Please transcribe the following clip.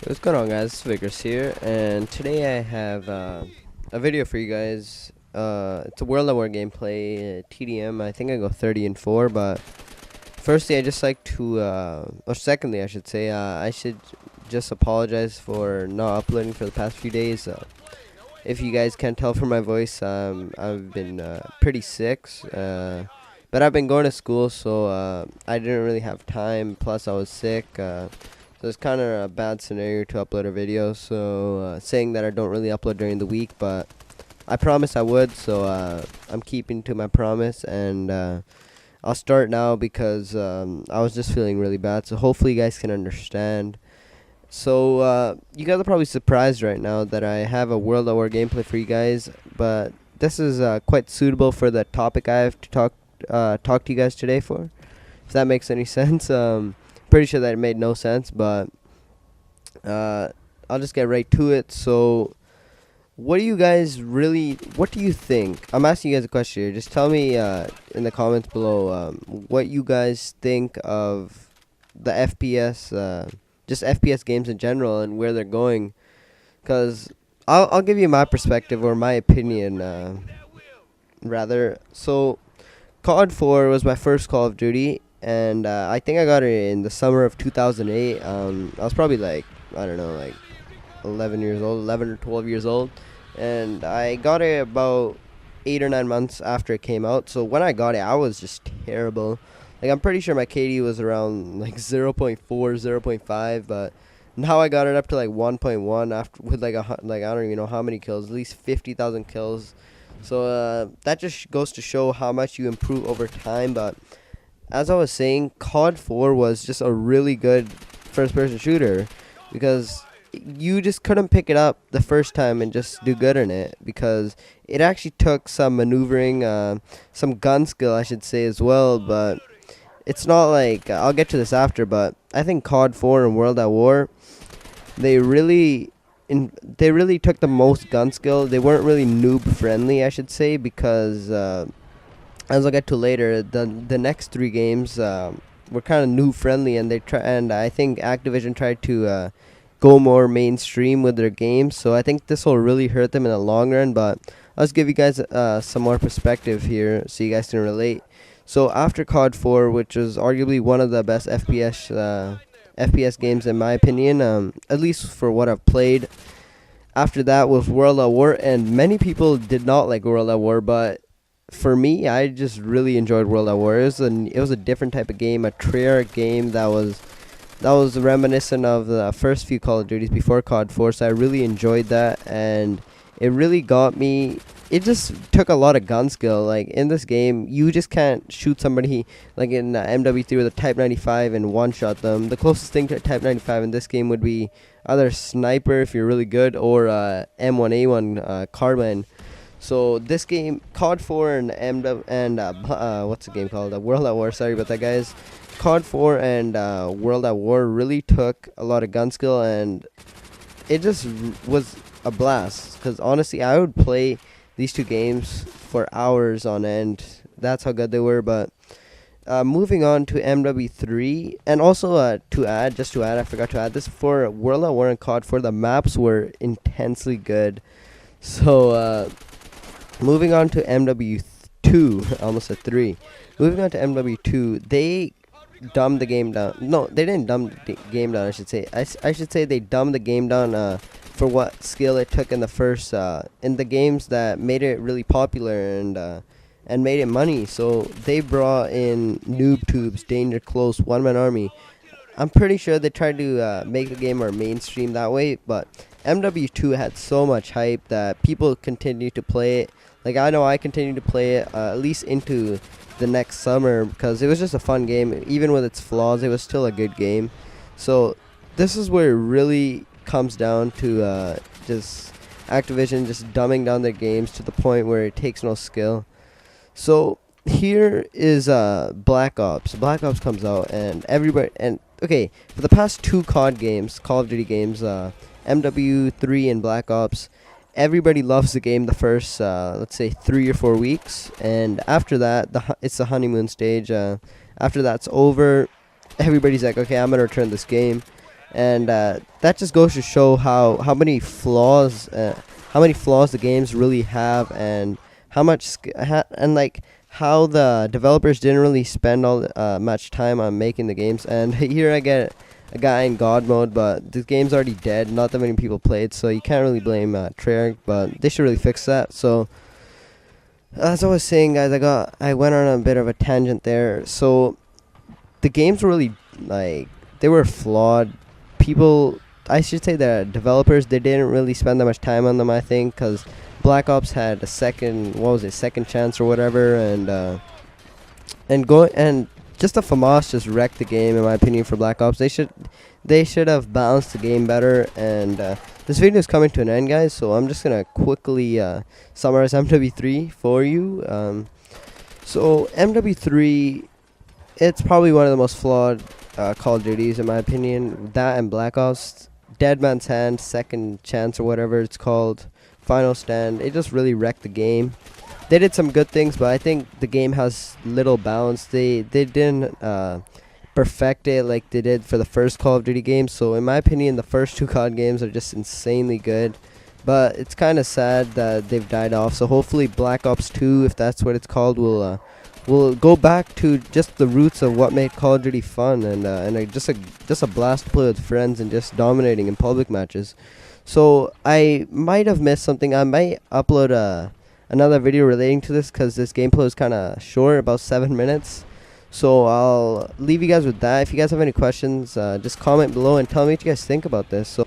What's going on, guys? It's Vickers here, and today I have a video for you guys. It's a World at War gameplay, TDM. I think I go 30-4, but firstly, I just like to, or secondly, I should say, I should just apologize for not uploading for the past few days. If you guys can't tell from my voice, I've been pretty sick, but I've been going to school, so I didn't really have time. Plus, I was sick. So it's kind of a bad scenario to upload a video, so saying that I don't really upload during the week, but I promised I would, so I'm keeping to my promise, and I'll start now because I was just feeling really bad, so hopefully you guys can understand. So you guys are probably surprised right now that I have a World at War gameplay for you guys, but this is quite suitable for the topic I have to talk to you guys today for, if that makes any sense. Pretty sure that it made no sense, but I'll just get right to it. So what do you think? I'm asking you guys a question here. Just tell me in the comments below what you guys think of the FPS, just FPS games in general and where they're going, because I'll give you my perspective or my opinion rather. So COD 4 was my first Call of Duty, and I think I got it in the summer of 2008. I was probably like, I don't know, like 11 or 12 years old, and I got it about 8 or 9 months after it came out. So when I got it, I was just terrible. Like, I'm pretty sure my KD was around like 0.4, 0.5, but now I got it up to like 1.1 after with like I don't even know how many kills, at least 50,000 kills. So that just goes to show how much you improve over time. But as I was saying, COD 4 was just a really good first-person shooter because you just couldn't pick it up the first time and just do good in it, because it actually took some maneuvering, some gun skill, I should say, as well. But it's not like, I'll get to this after, but I think COD 4 and World at War, they really took the most gun skill. They weren't really noob-friendly, I should say, because as I'll get to later, the next 3 games were kind of noob friendly, and I think Activision tried to go more mainstream with their games. So I think this will really hurt them in the long run. But I'll just give you guys some more perspective here so you guys can relate. So after COD 4, which was arguably one of the best FPS games in my opinion, at least for what I've played, after that was World at War, and many people did not like World at War, but for me, I just really enjoyed World at War. It was a different type of game, a Treyarch game that was reminiscent of the first few Call of Duties before COD 4. So I really enjoyed that, and it really got me. It just took a lot of gun skill. Like, in this game, you just can't shoot somebody like in MW3 with a Type 95 and one-shot them. The closest thing to a Type 95 in this game would be either sniper if you're really good, or M1A1 carbine. So this game, COD 4 and what's the game called? World at War. Sorry about that, guys. COD 4 and World at War really took a lot of gun skill, and it just was a blast. Because honestly, I would play these 2 games for hours on end. That's how good they were. But moving on to MW3, and also to add, I forgot to add this, for World at War and COD 4, the maps were intensely good. So moving on to MW2, almost a 3. Moving on to MW2, they dumbed the game down. No, they didn't dumb the game down, I should say. I should say they dumbed the game down for what skill it took in the first, in the games that made it really popular and made it money. So they brought in noob tubes, danger close, one-man army. I'm pretty sure they tried to make the game more mainstream that way, but MW2 had so much hype that people continued to play it. Like, I know I continued to play it at least into the next summer, because it was just a fun game. Even with its flaws, it was still a good game. So this is where it really comes down to just Activision just dumbing down their games to the point where it takes no skill. So here is Black Ops. Black Ops comes out, and everybody, and okay, for the past 2 COD games, Call of Duty games, MW3 and Black Ops, everybody loves the game the first, let's say, 3 or 4 weeks, and after that, it's the honeymoon stage. After that's over, everybody's like, okay, I'm gonna return this game. and that just goes to show how many flaws the games really have, and how much and like how the developers didn't really spend all much time on making the games. And here I get a guy in God mode, but the game's already dead. Not that many people played, so you can't really blame Treyarch, but they should really fix that. So as I was saying, guys, I went on a bit of a tangent there. So the games were really, like, they were flawed. People, I should say the developers, they didn't really spend that much time on them, I think, because Black Ops had a second chance or whatever, and just the FAMAS just wrecked the game, in my opinion, for Black Ops. They should have balanced the game better. And this video is coming to an end, guys, so I'm just gonna quickly summarize MW3 for you. So MW3, it's probably one of the most flawed Call of Duties, in my opinion. That and Black Ops, Dead Man's Hand, Second Chance, or whatever it's called, Final Stand, it just really wrecked the game. They did some good things, but I think the game has little balance. They didn't perfect it like they did for the first Call of Duty game. So in my opinion, the first two COD games are just insanely good, but it's kind of sad that they've died off. So hopefully Black Ops 2, if that's what it's called, will go back to just the roots of what made Call of Duty fun, and just a blast to play with friends and just dominating in public matches. So I might have missed something. I might upload another video relating to this, because this gameplay is kind of short, about 7 minutes. So I'll leave you guys with that. If you guys have any questions, just comment below and tell me what you guys think about this. So